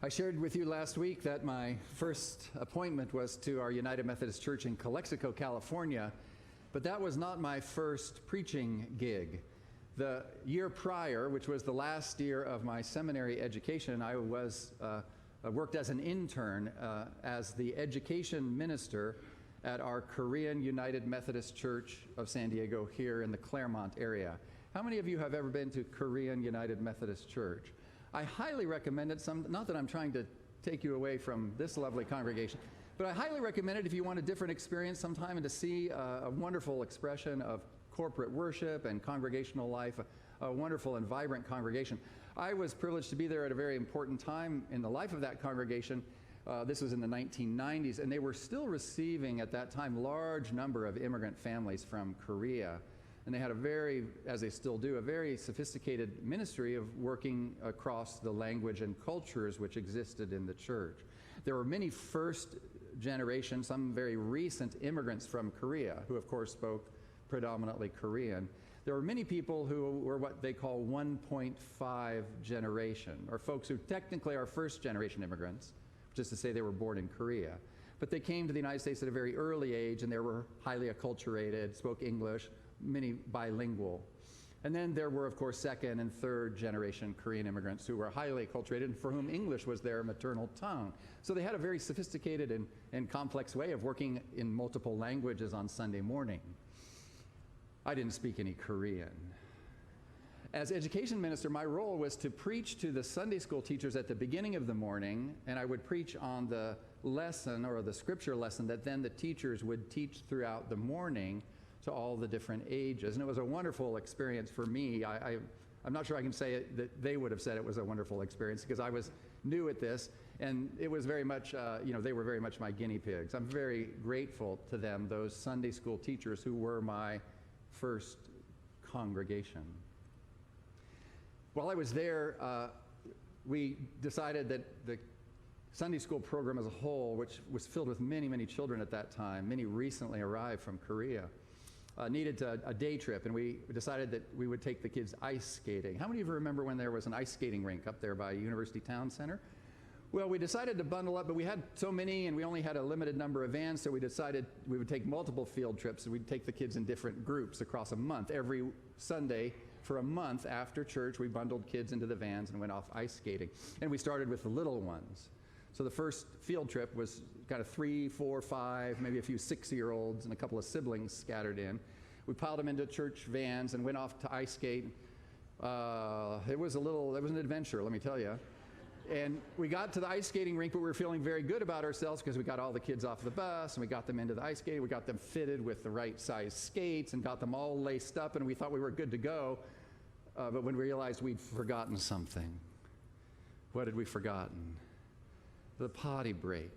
I shared with you last week that my first appointment was to our United Methodist Church in Calexico, California, but that was not my first preaching gig. The year prior, which was the last year of my seminary education, I worked as an intern as the education minister at our Korean United Methodist Church of San Diego here in the Claremont area. How many of you have ever been to Korean United Methodist Church? I highly recommend it, not that I'm trying to take you away from this lovely congregation, but I highly recommend it if you want a different experience sometime and to see a wonderful expression of corporate worship and congregational life, a wonderful and vibrant congregation. I was privileged to be there at a very important time in the life of that congregation. This was in the 1990s, and they were still receiving at that time large number of immigrant families from Korea. And they had as they still do, a very sophisticated ministry of working across the language and cultures which existed in the church. There were many first generation, some very recent immigrants from Korea who of course spoke predominantly Korean. There were many people who were what they call 1.5 generation, or folks who technically are first generation immigrants, which is to say they were born in Korea. But they came to the United States at a very early age and they were highly acculturated, spoke English, many bilingual. And then there were, of course, second and third generation Korean immigrants who were highly acculturated and for whom English was their maternal tongue. So they had a very sophisticated and complex way of working in multiple languages on Sunday morning. I didn't speak any Korean. As education minister, my role was to preach to the Sunday school teachers at the beginning of the morning, and I would preach on the lesson or the scripture lesson that then the teachers would teach throughout the morning to all the different ages. And it was a wonderful experience for me. I'm not sure I can say it, that they would have said it was a wonderful experience because I was new at this, and it was very much, they were very much my guinea pigs. I'm very grateful to them, those Sunday school teachers who were my first congregation. While I was there, we decided that the Sunday school program as a whole, which was filled with many, many children at that time, many recently arrived from Korea, needed a day trip, and we decided that we would take the kids ice skating. How many of you remember when there was an ice skating rink up there by University Town Center? Well, we decided to bundle up, but we had so many and we only had a limited number of vans, so we decided we would take multiple field trips, and we'd take the kids in different groups across a month. Every Sunday for a month after church, we bundled kids into the vans and went off ice skating. And we started with the little ones. So the first field trip was kind of 3, 4, 5, maybe a few 6-year-olds and a couple of siblings scattered in. We piled them into church vans and went off to ice skate. It was an adventure, let me tell you. And we got to the ice skating rink, but we were feeling very good about ourselves because we got all the kids off the bus and we got them into the ice skating. We got them fitted with the right size skates and got them all laced up, and we thought we were good to go. But when we realized we'd forgotten something, what had we forgotten? The potty break.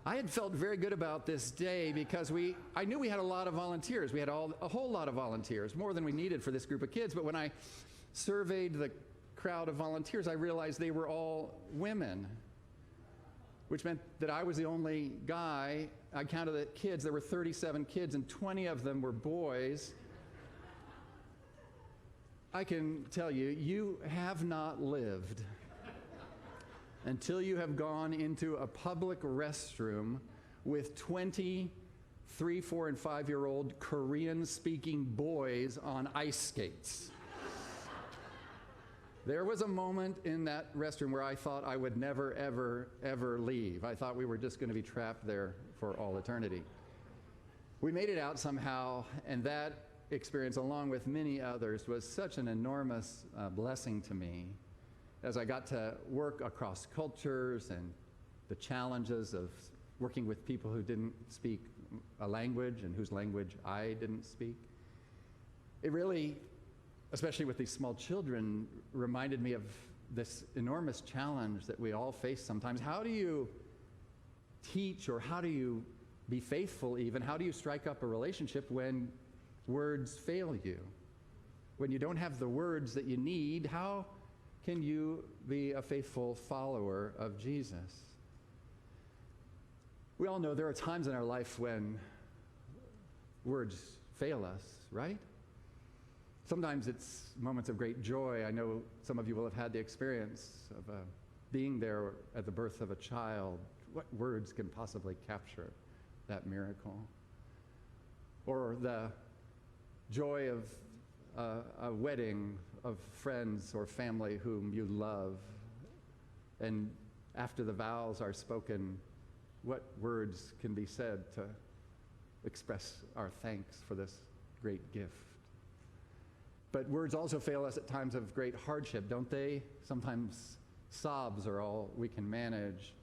I had felt very good about this day because I knew we had a lot of volunteers. We had a whole lot of volunteers, more than we needed for this group of kids. But when I surveyed the crowd of volunteers, I realized they were all women, which meant that I was the only guy. I counted the kids. There were 37 kids, and 20 of them were boys. I can tell you, you have not lived until you have gone into a public restroom with 20 3, 4, and 5-year-old Korean-speaking boys on ice skates. There was a moment in that restroom where I thought I would never, ever, ever leave. I thought we were just going to be trapped there for all eternity. We made it out somehow, and that experience, along with many others, was such an enormous blessing to me as I got to work across cultures and the challenges of working with people who didn't speak a language and whose language I didn't speak. It really, especially with these small children, reminded me of this enormous challenge that we all face sometimes. How do you teach, or how do you be faithful even? How do you strike up a relationship when words fail you? When you don't have the words that you need, how can you be a faithful follower of Jesus? We all know there are times in our life when words fail us, right? Sometimes it's moments of great joy. I know some of you will have had the experience of being there at the birth of a child. What words can possibly capture that miracle? Or the joy of a wedding of friends or family whom you love, and after the vows are spoken, what words can be said to express our thanks for this great gift? But words also fail us at times of great hardship, don't they? Sometimes sobs are all we can manage.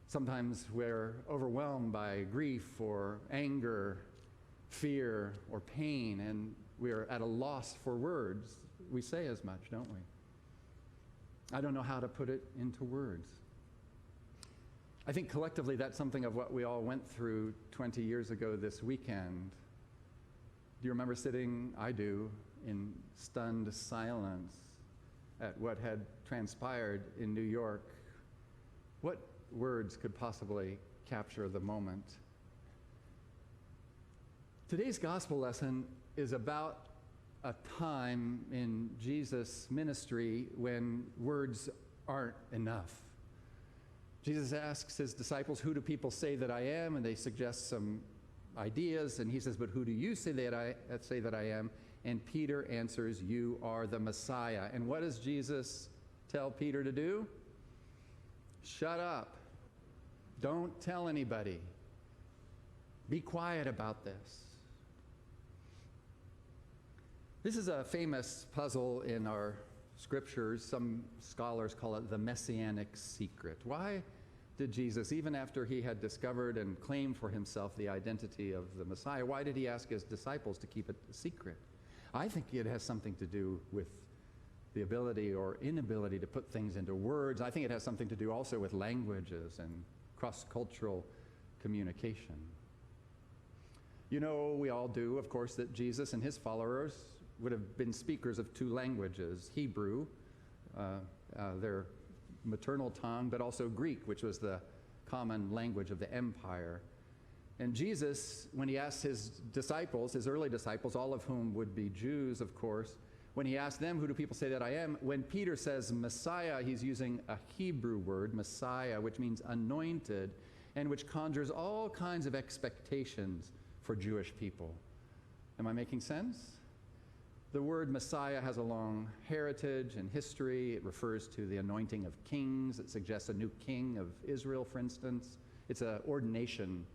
Sometimes we're overwhelmed by grief or anger, fear or pain, and we're at a loss for words. We say as much, don't we? I don't know how to put it into words. I think collectively that's something of what we all went through 20 years ago this weekend. Do you remember sitting, I do, in stunned silence at what had transpired in New York? What words could possibly capture the moment? Today's gospel lesson is about a time in Jesus' ministry when words aren't enough. Jesus asks his disciples, "Who do people say that I am?" And they suggest some ideas, and he says, "But who do you say that I am?" And Peter answers, "You are the Messiah." And what does Jesus tell Peter to do? Shut up. Don't tell anybody. Be quiet about this. This is a famous puzzle in our scriptures. Some scholars call it the messianic secret. Why did Jesus, even after he had discovered and claimed for himself the identity of the Messiah, why did he ask his disciples to keep it a secret? I think it has something to do with the ability or inability to put things into words. I think it has something to do also with languages and cross-cultural communication. You know, we all do, of course, that Jesus and his followers would have been speakers of two languages: Hebrew, their maternal tongue, but also Greek, which was the common language of the empire. And Jesus, when he asked his disciples, his early disciples, all of whom would be Jews, of course, when he asked them, "Who do people say that I am?" When Peter says Messiah, he's using a Hebrew word, Messiah, which means anointed, and which conjures all kinds of expectations for Jewish people. Am I making sense? The word Messiah has a long heritage and history. It refers to the anointing of kings. It suggests a new king of Israel, for instance. It's an ordination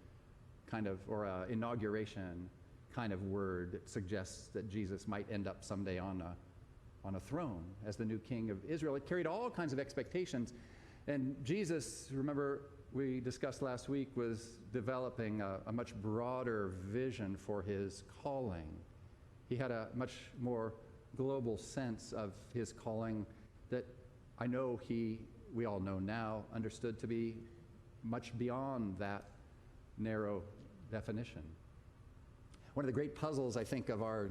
kind of, or an inauguration kind of word. It suggests that Jesus might end up someday on a throne as the new king of Israel. It carried all kinds of expectations. And Jesus, remember we discussed last week, was developing a much broader vision for his calling. He had a much more global sense of his calling that I know we all know now, understood to be much beyond that narrow definition. One of the great puzzles, I think, of our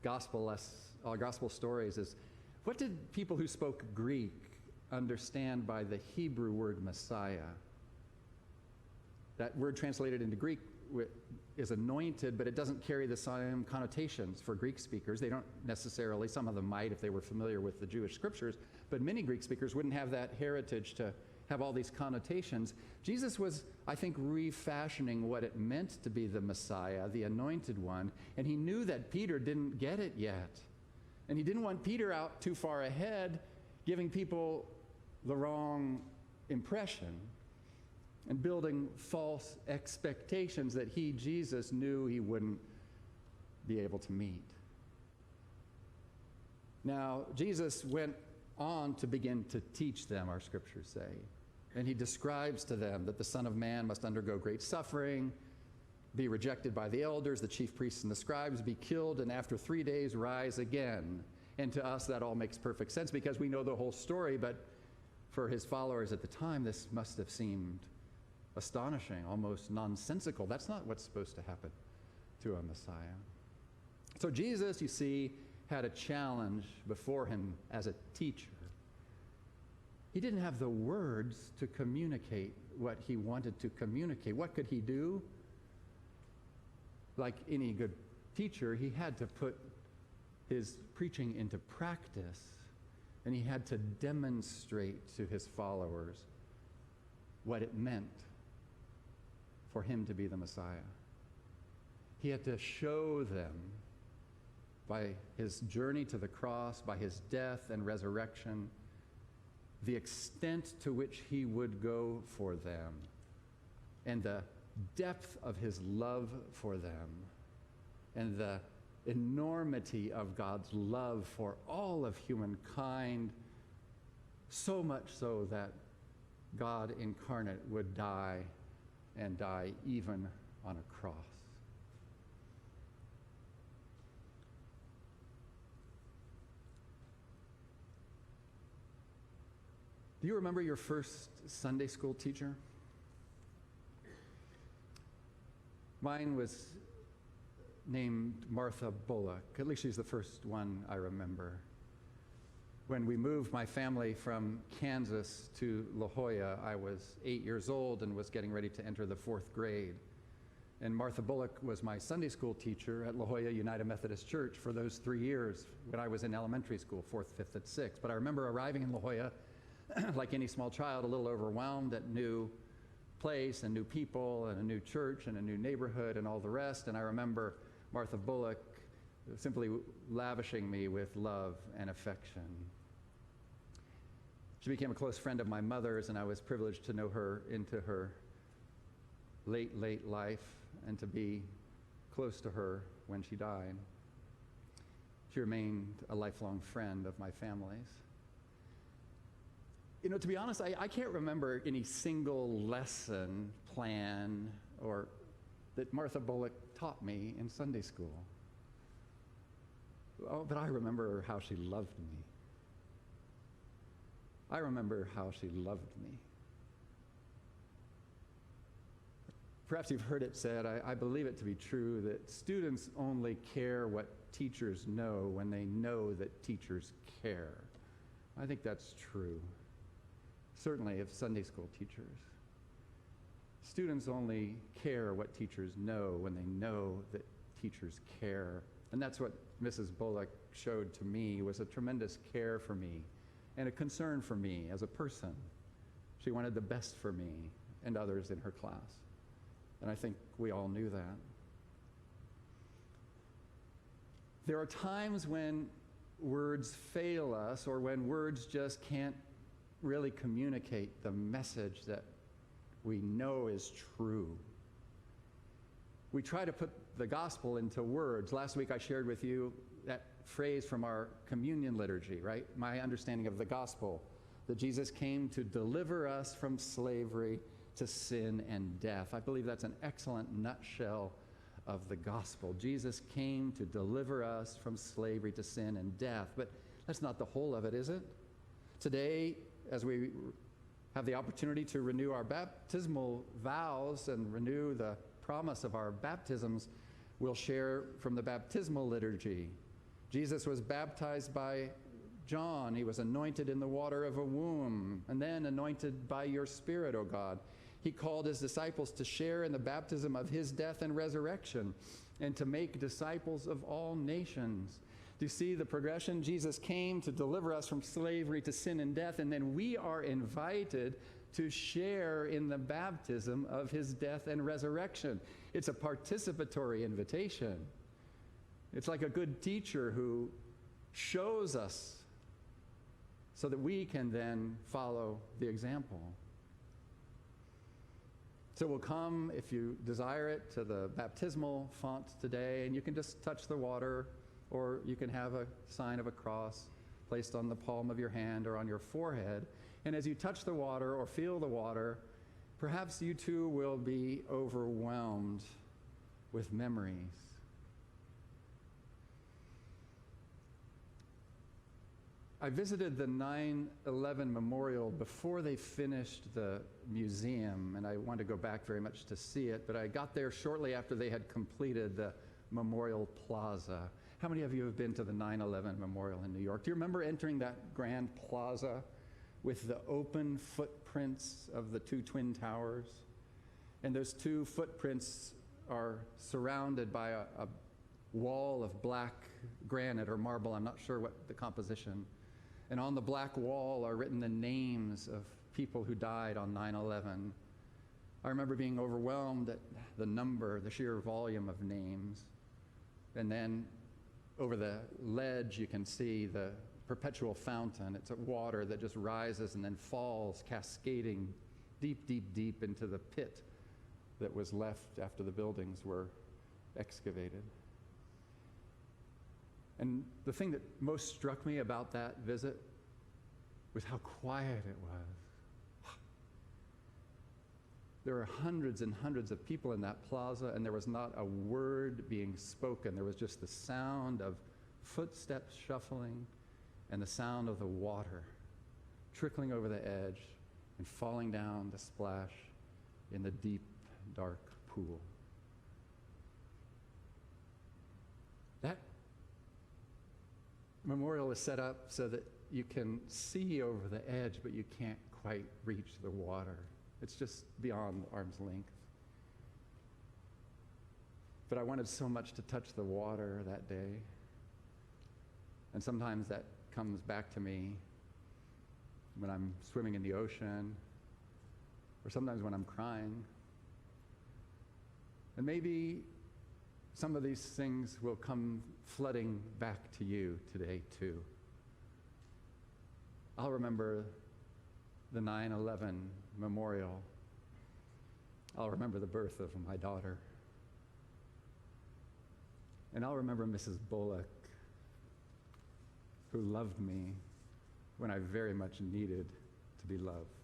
gospel stories is, what did people who spoke Greek understand by the Hebrew word Messiah? That word translated into Greek is anointed, but it doesn't carry the same connotations for Greek speakers. They don't necessarily, some of them might if they were familiar with the Jewish scriptures, but many Greek speakers wouldn't have that heritage to have all these connotations. Jesus was, I think, refashioning what it meant to be the Messiah, the anointed one, and he knew that Peter didn't get it yet. And he didn't want Peter out too far ahead, giving people the wrong impression and building false expectations that he, Jesus, knew he wouldn't be able to meet. Now, Jesus went on to begin to teach them, our scriptures say. And he describes to them that the Son of Man must undergo great suffering, be rejected by the elders, the chief priests and the scribes, be killed, and after 3 days rise again. And to us that all makes perfect sense because we know the whole story, but for his followers at the time, this must have seemed astonishing, almost nonsensical. That's not what's supposed to happen to a Messiah. So Jesus, you see, had a challenge before him as a teacher. He didn't have the words to communicate what he wanted to communicate. What could he do? Like any good teacher, he had to put his preaching into practice, and he had to demonstrate to his followers what it meant for him to be the Messiah. He had to show them by his journey to the cross, by his death and resurrection, the extent to which he would go for them and the depth of his love for them and the enormity of God's love for all of humankind, so much so that God incarnate would die, and die even on a cross. Do you remember your first Sunday school teacher? Mine was named Martha Bullock. At least she's the first one I remember. When we moved my family from Kansas to La Jolla, I was 8 years old and was getting ready to enter the 4th grade. And Martha Bullock was my Sunday school teacher at La Jolla United Methodist Church for those 3 years when I was in elementary school, 4th, 5th, and 6th. But I remember arriving in La Jolla, like any small child, a little overwhelmed at new place and new people and a new church and a new neighborhood and all the rest. And I remember Martha Bullock simply lavishing me with love and affection. She became a close friend of my mother's, and I was privileged to know her into her late life and to be close to her when she died. She remained a lifelong friend of my family's. You know, to be honest, I can't remember any single lesson plan or that Martha Bullock taught me in Sunday school. Oh, but I remember how she loved me. I remember how she loved me. Perhaps you've heard it said, I believe it to be true, that students only care what teachers know when they know that teachers care. I think that's true. Certainly of Sunday school teachers. Students only care what teachers know when they know that teachers care. And that's what Mrs. Bullock showed to me, was a tremendous care for me and a concern for me as a person. She wanted the best for me and others in her class. And I think we all knew that. There are times when words fail us, or when words just can't really communicate the message that we know is true. We try to put the gospel into words. Last week I shared with you that phrase from our communion liturgy, right? My understanding of the gospel, that Jesus came to deliver us from slavery to sin and death. I believe that's an excellent nutshell of the gospel. Jesus came to deliver us from slavery to sin and death. But that's not the whole of it, is it? Today, as we have the opportunity to renew our baptismal vows and renew the promise of our baptisms, we'll share from the baptismal liturgy. Jesus was baptized by John. He was anointed in the water of a womb, and then anointed by your Spirit, O God. He called his disciples to share in the baptism of his death and resurrection, and to make disciples of all nations. Do you see the progression? Jesus came to deliver us from slavery to sin and death, and then we are invited to share in the baptism of his death and resurrection. It's a participatory invitation. It's like a good teacher who shows us so that we can then follow the example. So we'll come, if you desire it, to the baptismal font today, and you can just touch the water, or you can have a sign of a cross placed on the palm of your hand or on your forehead. And as you touch the water or feel the water, perhaps you too will be overwhelmed with memories. I visited the 9/11 memorial before they finished the museum, and I wanted to go back very much to see it, but I got there shortly after they had completed the Memorial Plaza. How many of you have been to the 9/11 memorial in New York? Do you remember entering that grand plaza with the open footprints of the two twin towers? And those two footprints are surrounded by wall of black granite or marble, I'm not sure what the composition. And on the black wall are written the names of people who died on 9/11. I remember being overwhelmed at the number, the sheer volume of names. And then over the ledge, you can see the perpetual fountain. It's a water that just rises and then falls, cascading deep, deep, deep into the pit that was left after the buildings were excavated. And the thing that most struck me about that visit was how quiet it was. There were hundreds and hundreds of people in that plaza, and there was not a word being spoken. There was just the sound of footsteps shuffling and the sound of the water trickling over the edge and falling down to splash in the deep, dark pool. That memorial is set up so that you can see over the edge, but you can't quite reach the water. It's just beyond arm's length. But I wanted so much to touch the water that day. And sometimes that comes back to me when I'm swimming in the ocean, or sometimes when I'm crying. And maybe some of these things will come flooding back to you today, too. I'll remember the 9/11 memorial. I'll remember the birth of my daughter. And I'll remember Mrs. Bullock, who loved me when I very much needed to be loved.